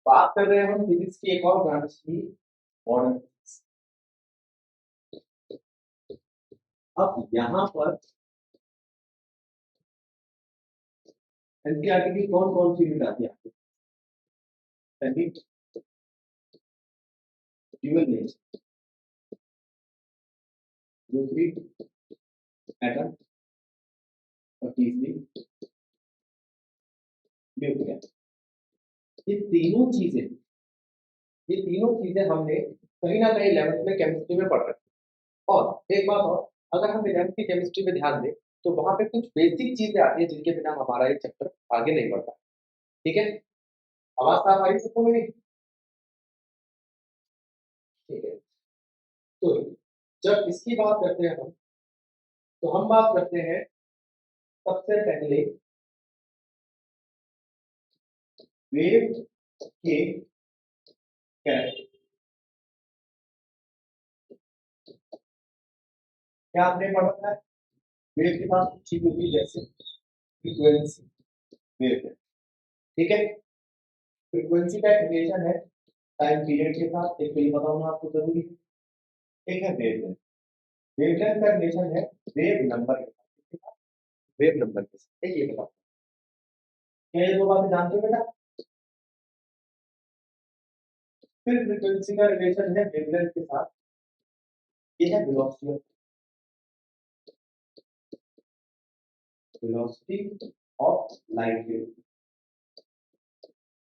बात कर रहे हैं हम फिजिक्स की एक और ब्रांच की, मॉडर्न फिजिक्स। अब यहाँ पर एनसीईआरटी की कौन कौन सी यूनिट आती है आपको? पहली ड्यूअल नेचर, दूसरी एटम, और तीसरी न्यूक्लियर। ये तीनों चीजें ये तीनों चीजें हमने कहीं ना कहीं 11th में केमिस्ट्री में पढ़ रखी। और एक बात और, अगर हम 11th की केमिस्ट्री में ध्यान दें तो वहां पे कुछ बेसिक चीजें आती है जिनके बिना हमारा ये चैप्टर आगे नहीं बढ़ता। ठीक है, आवाज साफ आ रही है सबको मेरी? ठीक है, तो जब इसकी बात करते हैं हम, तो हम बात करते हैं सबसे पहले वेव के कैरेक्टर। क्या आपने पढ़ा है? वेव के पास कुछ चीज होती है जैसे फ्रीक्वेंसी, वेव। ठीक है, फ्रीक्वेंसी का एक रिलेशन है टाइम पीरियड के साथ, एक तो ये बताना आपको जरूरी है। एक है वेवलेंथ। वेवलेंथ का रिलेशन है वेव नंबर के साथ। वेव नंबर के साथ, एक ये बताओ, क्या ये दो बातें जानते हो बेटा? फिर फ्रीक्वेंसी का रिलेशन है वेवलेंथ के साथ, ये है वेलोसिटी ऑफ लाइट वेव।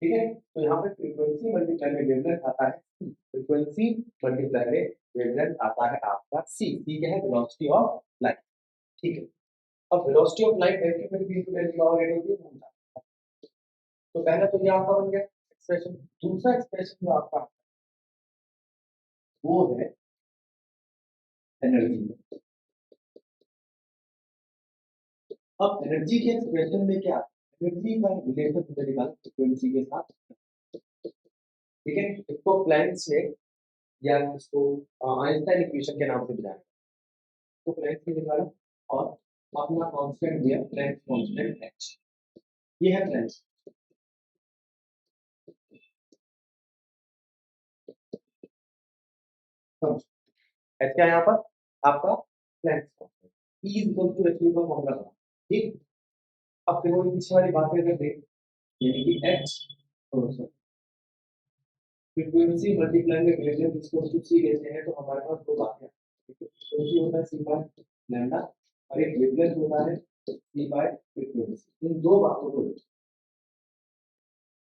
ठीक है, तो यहाँ पे फ्रीक्वेंसी मल्टीप्लाई में वेवलेंथ आता है, फ्रीक्वेंसी मल्टीप्लाई में वेवलेंथ आता है आपका सी। सी क्या है? Velocity of light. ठीक है, अब वेलोसिटी ऑफ लाइट होती है। तो पहला तो ये आपका बन गया एक्सप्रेशन। दूसरा एक्सप्रेशन जो आपका वो है एनर्जी। अब एनर्जी के एक्सप्रेशन में क्या, एनर्जी का रिलेशन हमने निकाला फ्रीक्वेंसी के साथ। ठीक है, इसको प्लैंक्स ने, या इसको आइंस्टाइन इक्वेशन के नाम से भी जाना, तो प्लैंक्स ने निकाला और अपना कांस्टेंट दिया, प्लैंक्स कांस्टेंट एच। ये है प्लैंक्स। एच क्या है यहाँ पर आपका? Planck's constant. E is equal to h का फॉर्मूला। ठीक, अब फिर वो पीछे वाली बातें अगर देखें, यानी कि एच फ्रीक्वेंसी मल्टीप्लाई में वेवलेंथ इसको सी लेते हैं, तो हमारे पास दो बातें हैं। फ्रीक्वेंसी होता है सी बाय लैम्डा, और एक वेवलेंथ होता है सी बाय फ्रीक्वेंसी। इन दो बातों को लेते हैं।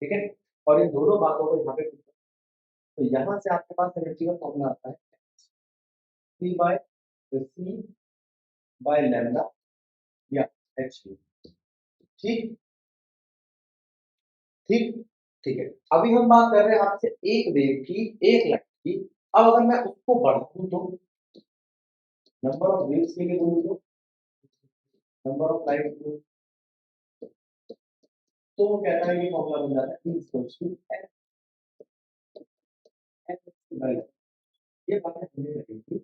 ठीक है, और इन दोनों बातों को यहाँ पे, तो यहाँ से आपके पास एनर्जी का फॉर्मूला आता है सी बाय लैम्डा या एच। ठीक ठीक ठीक है, अभी हम बात कर रहे हैं आपसे एक वेव की, एक लाइट की। अब अगर मैं उसको बढ़ाऊं तो, नंबर ऑफ वेव्स के लिए बोलूं तो, नंबर ऑफ लाइट, तो वो कहता है, ये फॉर्मूला बन जाता है E equals to n by. ये बातें हमने करी थी।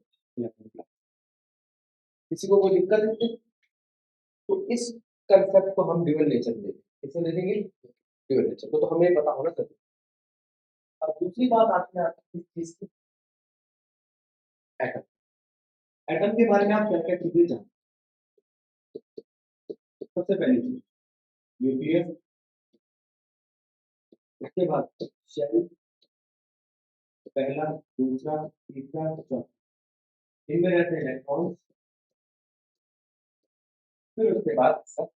किसी को कोई दिक्कत है? तो इस कंसेप्ट को हम ड्यूअल नेचर देंगे, इसमें देखेंगे ड्यूअल नेचर को, तो हमें पता होना चाहिए। अब दूसरी बात आती है आपकी इस चीज की, एटम। एटम के बारे में आप क्या क्या चीजें जानते हैं? सबसे पहली चीज न्यूक्लियस, उसके बाद शेल, पहला, दूसरा, तीसरा, चौथा। इनमें रहते हैं इलेक्ट्रॉन्स, फिर उसके बाद सब।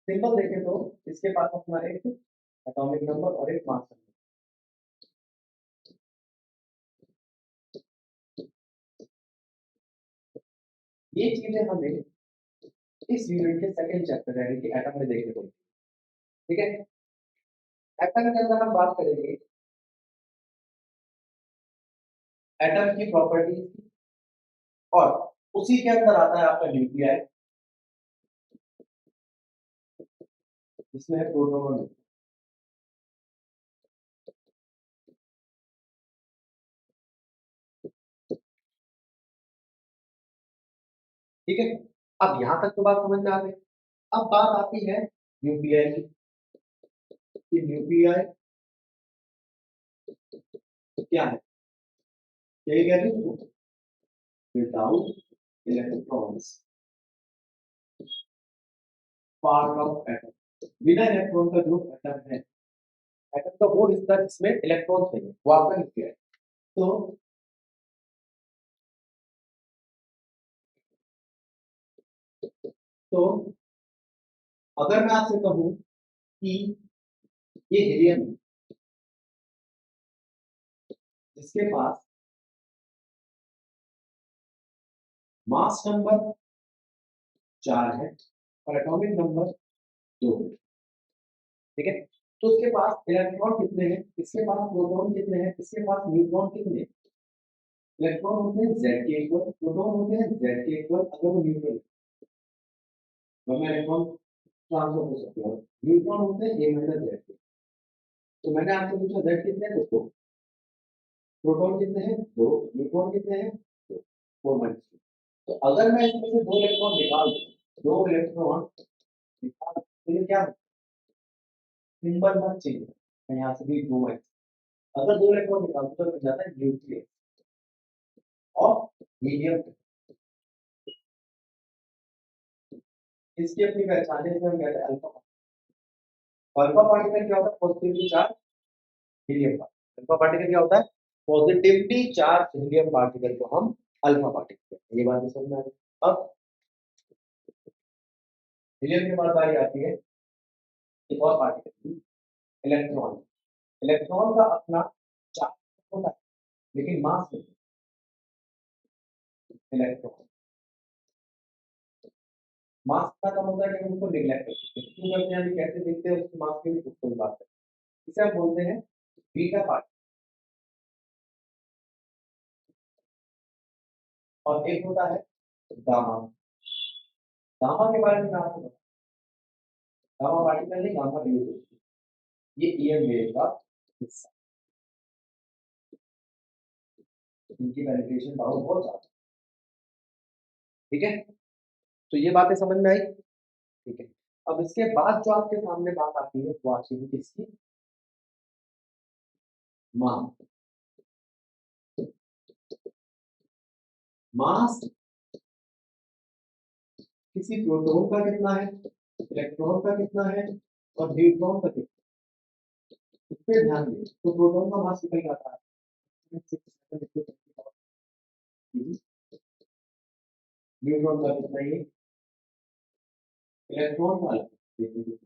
सिंपल देखें तो इसके पास अपना एक एटॉमिक नंबर और एक मास नंबर। ये चीजें हमें इस यूनिट के सेकंड चैप्टर यानी कि एटम में देखने को मिलेगी। ठीक है, एटम के अंदर हम बात करेंगे एटम की प्रॉपर्टीज की, और उसी के अंदर आता है आपका न्यूक्लियाई, जिसमें है प्रोटॉन और न्यूट्रॉन। ठीक है, अब यहां तक तो बात समझ में आ गई। अब बात आती है न्यूक्लियाई की। न्यूक्लियाई क्या है, यही कह रही हूँ, without electrons, part of atom. बिना इलेक्ट्रॉन का जो एटम है, एटम का वो हिस्सा जिसमें इलेक्ट्रॉन नहीं है, वो आपका न्यूक्लियस। तो तो अगर मैं आपसे कहूं कि ये हीलियम है, जिसके पास मास नंबर 4 है और एटॉमिक नंबर 2 है, ठीक है। तो उसके पास इलेक्ट्रॉन कितने हैं, इसके पास प्रोटॉन कितने हैं, इसके पास न्यूट्रॉन कितने हैं। इलेक्ट्रॉन होते हैं Z के इक्वल, प्रोटॉन होते हैं Z के इक्वल, अगर वो न्यूट्रल है वरना इलेक्ट्रॉन ट्रांसफर हो सकते हैं। न्यूट्रॉन होते हैं A माइनस Z के। तो मैंने आपसे पूछा Z कितने हैं, तो 2। प्रोटॉन कितने हैं, 2। न्यूट्रॉन कितने हैं, 2। 4 माइनस 2। तो अगर मैं इसमें से 2 इलेक्ट्रॉन निकाल दूं, 2 इलेक्ट्रॉन निकाल, तो ये क्या सिंबल मत चेंज, मैं यहाँ से भी 2 है। अगर 2 इलेक्ट्रॉन निकाल दूं तो बन जाता है न्यूक्लियस ऑफ हीलियम। इसकी अपनी पहचान है, इसे हम कहते हैं अल्फा। अल्फा पार्टिकल क्या होता है, positively charge helium particle. Alpha particle क्या होता है, पॉजिटिवली चार्ज हीलियम पार्टिकल को हम अल्फा पार्टिकल कहते हैं। ये बात समझ में आ गई। अब हीलियम के बाद बारी आती है एक और पार्टिकल की, इलेक्ट्रॉन। इलेक्ट्रॉन का अपना चार्ज होता है लेकिन मास नहीं। इलेक्ट्रॉन मास का कम होता है कि हम उसको निगलेक्ट करते हैं, क्यों करते हैं, अभी कैसे देखते हैं उसके मास के लिए, उसको भी बात करते हैं। इसे हम बोलते हैं बीटा पार्टिकल। और एक होता है गामा। गामा के बारे में मैं आपको बताऊं, गामा पार्टिकल नहीं, गामा रेज, ये ईएम वेव का हिस्सा। इनकी पेनिट्रेशन पावर बहुत ज्यादा, ठीक है। तो ये बातें समझ में आई, ठीक है। अब इसके बाद जो आपके सामने बात आती है वो आती है किसकी, मास। मास किसी प्रोटॉन का कितना है, इलेक्ट्रॉन का कितना है और न्यूट्रॉन का कितना, इस पे ध्यान दें। तो प्रोटॉन का मास निकल जाता है 6, 7, न्यूट्रॉन का कितना, ये इलेक्ट्रॉन का अलग देखिए।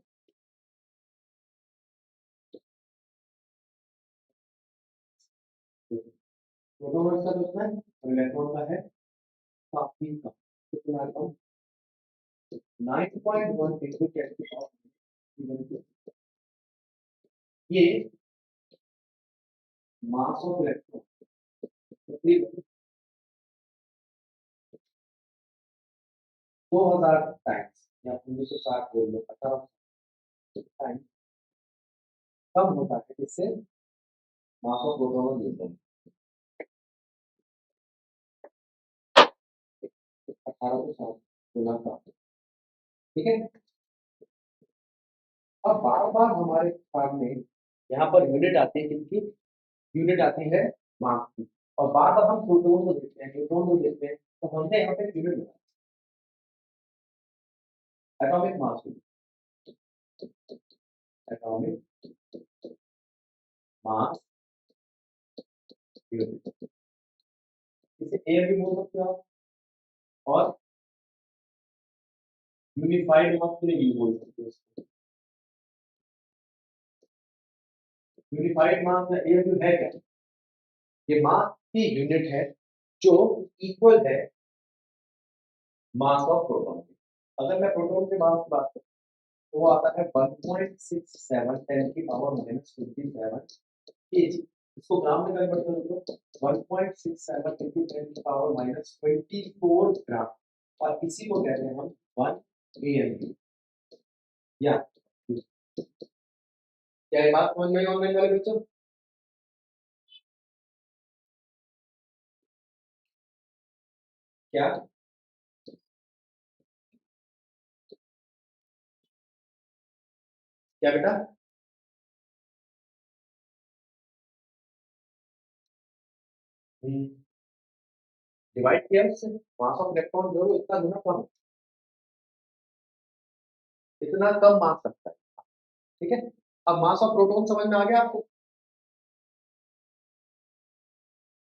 प्रोटॉन का कितना है और इलेक्ट्रॉन का है काफी कम, कितना कम, 9.1 इंटू 10 ये मास ऑफ इलेक्ट्रॉन तकरीबन 2000 टाइम्स या 1960 बोल लो, 18 कम होता है, इससे मास ऑफ प्रोटॉन और न्यूट्रॉन 1860 गुना का, ठीक है। अब बार बार हमारे सामने यहाँ पर यूनिट आती है किसकी, यूनिट आती है मास की। और बार बार हम प्रोटॉन को देखते हैं, न्यूट्रॉन को देखते हैं, तो हमने यहाँ पे यूनिट बनाया एटॉमिक मास की। एटॉमिक मास यूनिट, इसे ए भी बोल सकते हो आप, और यूनिफाइड मास के लिए यू बोल सकते हो इसको। यूनिफाइड मास या ए है क्या, ये मास की यूनिट है जो इक्वल है मास ऑफ प्रोटॉन की। अगर मैं प्रोटॉन के मास की बात करूं तो वो आता है 1.67 10 की पावर माइनस 27 केजी। इसको ग्राम में कन्वर्ट कर दो, 1.67 इंटू 10 की पावर माइनस 24 ग्राम। और इसी को कहते हैं हम 1 एएमपी। या क्या ये बात समझ में आई ऑनलाइन वाले बच्चों, क्या क्या बेटा? डिवाइड किया उससे, मास ऑफ इलेक्ट्रॉन जो है इतना गुना कम, इतना कम मास रखता है। ठीक है, अब मास ऑफ प्रोटॉन समझ में आ गया आपको?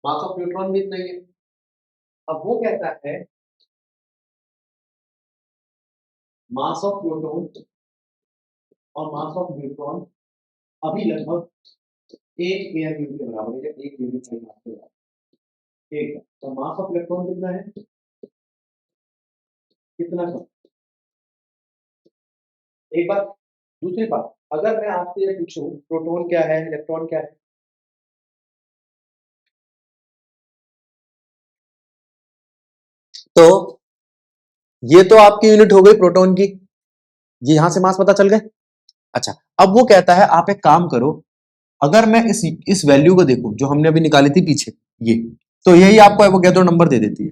मास ऑफ न्यूट्रॉन भी इतना ही है। अब वो कहता है मास ऑफ प्रोटॉन और मास ऑफ न्यूट्रॉन अभी लगभग एक AMU के बराबर है, एक यूनिट साइज मास के बराबर। ठीक है, तो मास ऑफ इलेक्ट्रॉन कितना है? कितना कम? एक बात। दूसरी बात, अगर मैं आपसे ये पूछूं प्रोटॉन क्या है, इलेक्ट्रॉन क्या है, तो ये तो आपकी यूनिट हो गई प्रोटॉन की, ये यहां से मास पता चल गए। अच्छा, अब वो कहता है आप एक काम करो, अगर मैं इस वैल्यू को देखूं जो हमने अभी निकाली थी पीछे, ये तो यही आपको एवोगैड्रो नंबर दे देती है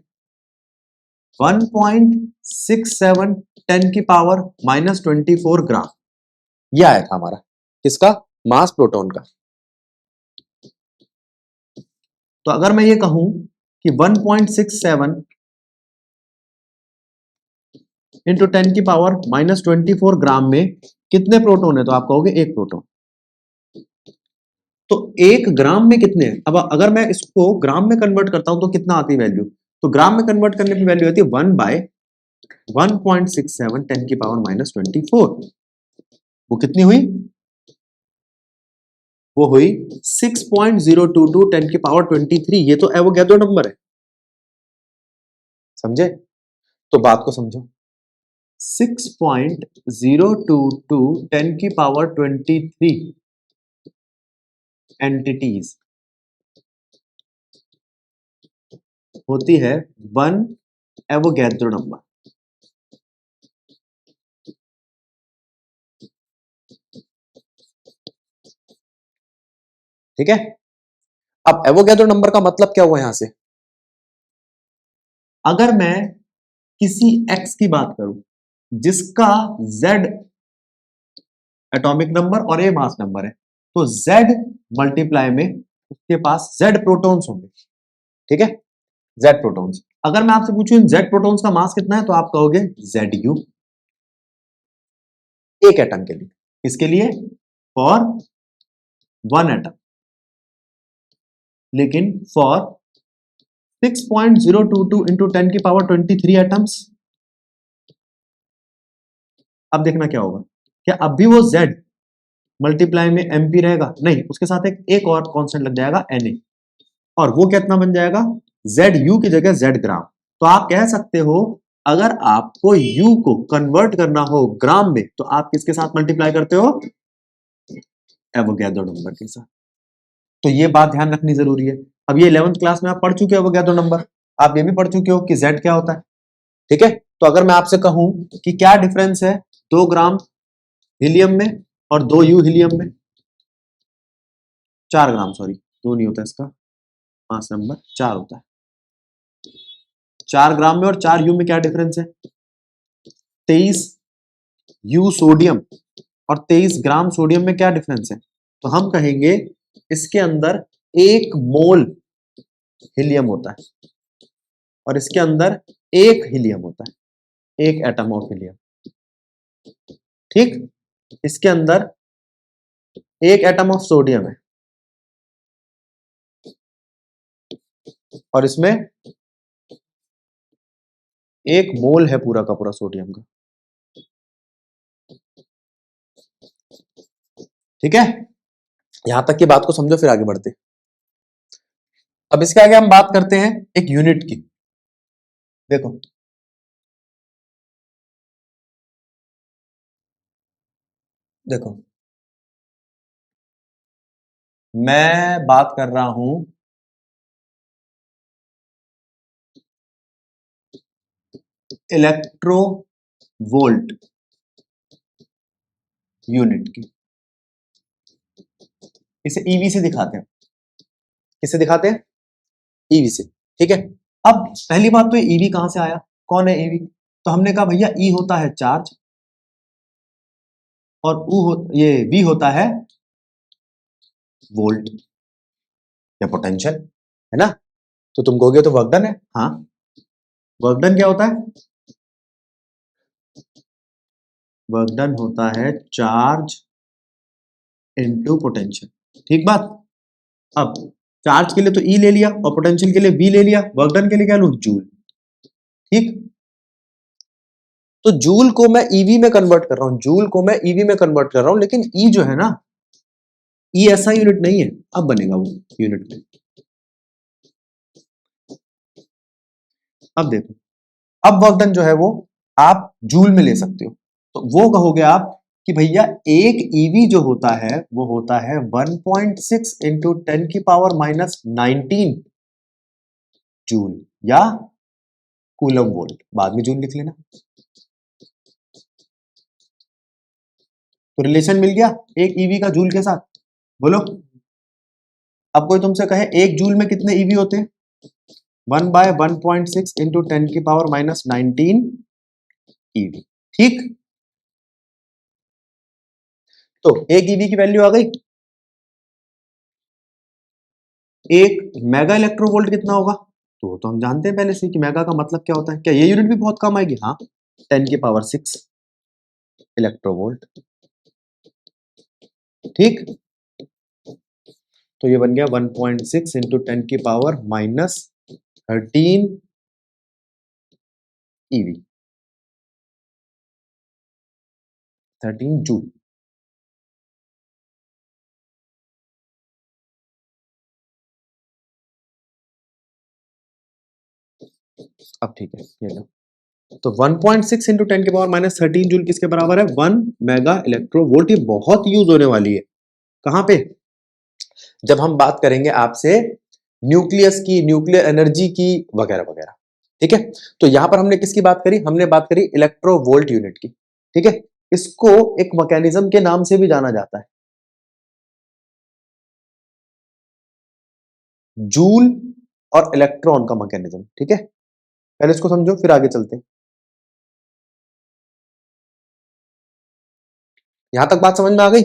1.67 10 की पावर -24 ग्राम। ये आया था हमारा किसका? मास प्रोटॉन का। तो अगर मैं ये कहूं कि 1.67 इंटू 10 की पावर -24 ग्राम में कितने प्रोटॉन है, तो आप कहोगे एक प्रोटॉन। तो एक ग्राम में कितने हैं? अब अगर मैं इसको ग्राम में कन्वर्ट करता हूं तो कितना आती है वैल्यू? तो ग्राम में कन्वर्ट करने की वैल्यू आती है 1/1.67 10 की पावर -24। वो कितनी हुई? वो हुई 6.022 10 की पावर 23। ये तो एवोगैड्रो नंबर है, समझे? तो बात को समझो, 6.022 10 की पावर 23 एंटिटीज होती है 1 एवोगैड्रो नंबर। ठीक है, अब एवोगैड्रो नंबर का मतलब क्या हुआ यहां से? अगर मैं किसी x की बात करूं जिसका z एटॉमिक नंबर और a मास नंबर है, तो z मल्टीप्लाई में उसके पास z प्रोटॉन्स होंगे। ठीक है, z प्रोटॉन्स। अगर मैं आपसे पूछूं इन z प्रोटॉन्स का मास कितना है, तो आप कहोगे Zu, एक एटम के लिए। इसके लिए फॉर 1 एटम, लेकिन फॉर 6.022 इंटू 10 की पावर 23 एटम्स, अब देखना क्या होगा, क्या अब भी वो z मल्टीप्लाई में mp रहेगा? नहीं, उसके साथ एक और कांस्टेंट लग जाएगा Na, और वो कितना बन जाएगा? Zu की जगह z ग्राम। तो आप कह सकते हो अगर आपको u को कन्वर्ट करना हो ग्राम में, तो आप किसके साथ मल्टीप्लाई करते हो? एवोगैड्रो नंबर के साथ। तो ये बात ध्यान रखनी जरूरी है। अब ये 11th क्लास में आप पढ़ चुके हो एवोगैड्रो नंबर, आप ये भी पढ़ चुके हो कि z क्या होता है। ठीक है, तो अगर मैं आपसे कहूं कि क्या डिफरेंस है 2 ग्राम हीलियम में और 2 यू हीलियम में, 4 ग्राम, सॉरी 2 नहीं होता इसका, मास नंबर 4 होता है। 4 ग्राम में और 4 यू में क्या डिफरेंस है? 23 यू सोडियम और 23 ग्राम सोडियम में क्या डिफरेंस है? तो हम कहेंगे इसके अंदर 1 मोल हीलियम होता है और इसके अंदर 1 हीलियम होता है, 1 एटम ऑफ हीलियम। ठीक, इसके अंदर 1 एटम ऑफ सोडियम है और इसमें 1 मोल है पूरा का पूरा सोडियम का। ठीक है, यहां तक की बात को समझो, फिर आगे बढ़ते। अब इसके आगे हम बात करते हैं एक यूनिट की। देखो, देखो मैं बात कर रहा हूं इलेक्ट्रो वोल्ट यूनिट की। इसे ईवी से दिखाते हैं। किससे दिखाते हैं? ईवी से। ठीक है, अब पहली बात तो ईवी कहां से आया, कौन है ईवी? तो हमने कहा भैया ई होता है चार्ज और ये V होता है वोल्ट या पोटेंशियल, है ना। तो तुम कहोगे तो वर्क डन है, हाँ वर्क डन क्या होता है, वर्क डन होता है चार्ज इनटू पोटेंशियल, ठीक बात। अब चार्ज के लिए तो E ले लिया और पोटेंशियल के लिए V ले लिया, वर्क डन के लिए क्या लूं, जूल, ठीक। तो जूल को मैं ईवी में कन्वर्ट कर रहा हूं, जूल को मैं ईवी में कन्वर्ट कर रहा हूं, लेकिन ई जो है ना, ई ऐसा यूनिट नहीं है, अब बनेगा वो यूनिट में। अब देखो, अब वर्क डन जो है वो आप जूल में ले सकते हो, तो वो कहोगे आप कि भैया एक ईवी जो होता है वो होता है 1.6 इंटू 10 की पावर माइनस 19 जूल या कूलम वोल्ट, बाद में जूल लिख लेना। तो रिलेशन मिल गया एक ईवी का जूल के साथ, बोलो। अब कोई तुमसे कहे एक जूल में कितने ईवी होते हैं, 1/1.6 इंटू 10 की पावर माइनस 19 ईवी, ठीक। तो एक ईवी की वैल्यू आ गई। एक मेगा इलेक्ट्रोवोल्ट कितना होगा, तो हम जानते हैं पहले से कि मेगा का मतलब क्या होता है, क्या ये यूनिट भी बहुत कम आएगी, हाँ 10 की पावर 6 इलेक्ट्रोवोल्ट, ठीक। तो ये बन गया 1.6 इंटू 10 की पावर माइनस 13 ईवी, 13 जूल। अब ठीक है, ये लो। तो 1.6 इंटू 10 के पावर माइनस 13 जूल किसके बराबर है, 1 मेगा इलेक्ट्रोवोल्ट। ये बहुत यूज होने वाली है, कहां पे, जब हम बात करेंगे आपसे न्यूक्लियस की, न्यूक्लियर एनर्जी की, वगैरह वगैरह, ठीक है। तो यहां पर हमने किसकी बात करी, हमने बात करी इलेक्ट्रोवोल्ट यूनिट की, ठीक है। इसको एक मैकेनिज्म के नाम से भी जाना जाता है, जूल और इलेक्ट्रॉन का मैकेनिज्म, ठीक है। पहले इसको समझो फिर आगे चलते हैं। यहां तक बात समझ में आ गई।